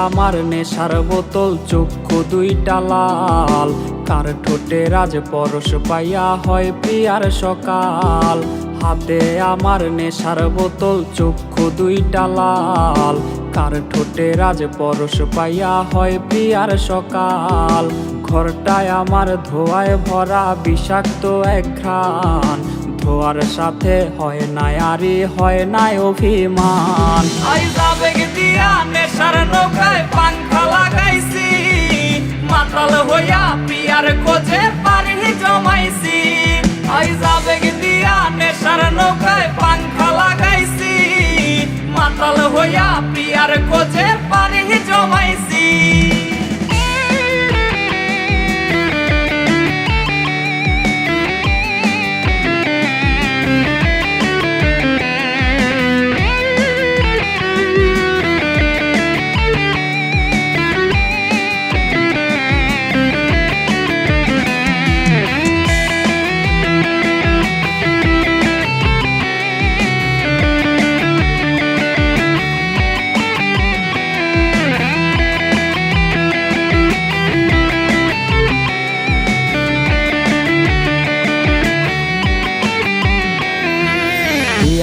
আমার নেশার বোতল, চক্ষু দুইটা লাল। কার ঠোঁটে রাজ পরশ পাইয়া হয় প্রিয়ার সকাল। হাতে আমার নেশার বোতল, চক্ষু দুইটা লাল। কার ঠোঁটে রাজ পরশ পাইয়া হয় প্রিয়ার সকাল। ঘরটায় আমার ধোঁয়ায় ভরা বিষাক্ত এক ঘ্রাণ। ধোয়ার সাথে হয় না আরি, হয় না অভিমান। আবেগ দিয়া নেশার নৌকায় পাংখা লাগাইছি, মাতাল হইয়া প্রিয়ার খোঁজে পারি জমাইছি। আবেগ দিয়া নেশার নৌকায় পাংখা লাগাইছি, মাতাল হইয়া প্রিয়ার খোঁজে পারি জমাইছি।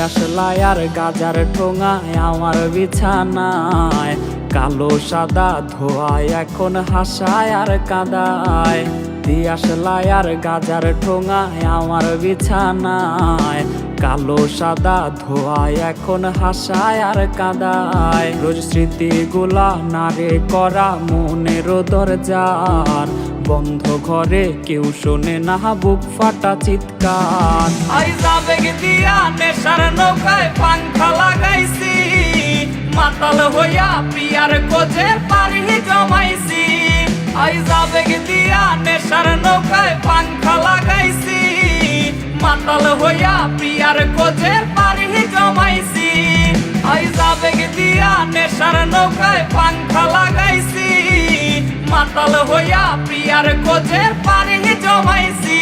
আসলাই আর গাজার ঠোঙায় আমার বিছানায়, কালো সাদা ধোয়ায় এখন হাসায় আর কাদায়। দিয়াশলাই আর গাজার ঠোঙায় আমার বিছানায়, কালো সাদা ধোয়ায় এখন হাসায় আর কাদায়। রোজ স্মৃতিগুলা নারে করা মনের দরজার, বন্ধ ঘরে কেউ শোনে না বুক ফাটা চিৎকার। আবেগ দিয়া নেশার নৌকায় পাংখা লাগাইছি, মাতাল হইয়া প্রিয়ার খোঁজে পারি জমাইছি। আবেগ দিয়া নেশার নৌকায় পাংখা লাগাইছি, মাতাল হইয়া প্রিয়ার খোঁজে পারি জমাইছি। আবেগ দিয়া নেশার নৌকায় পাংখা লাগাইছি, মাতাল হইয়া প্রিয়ার খোঁজে পারি জমাইছি।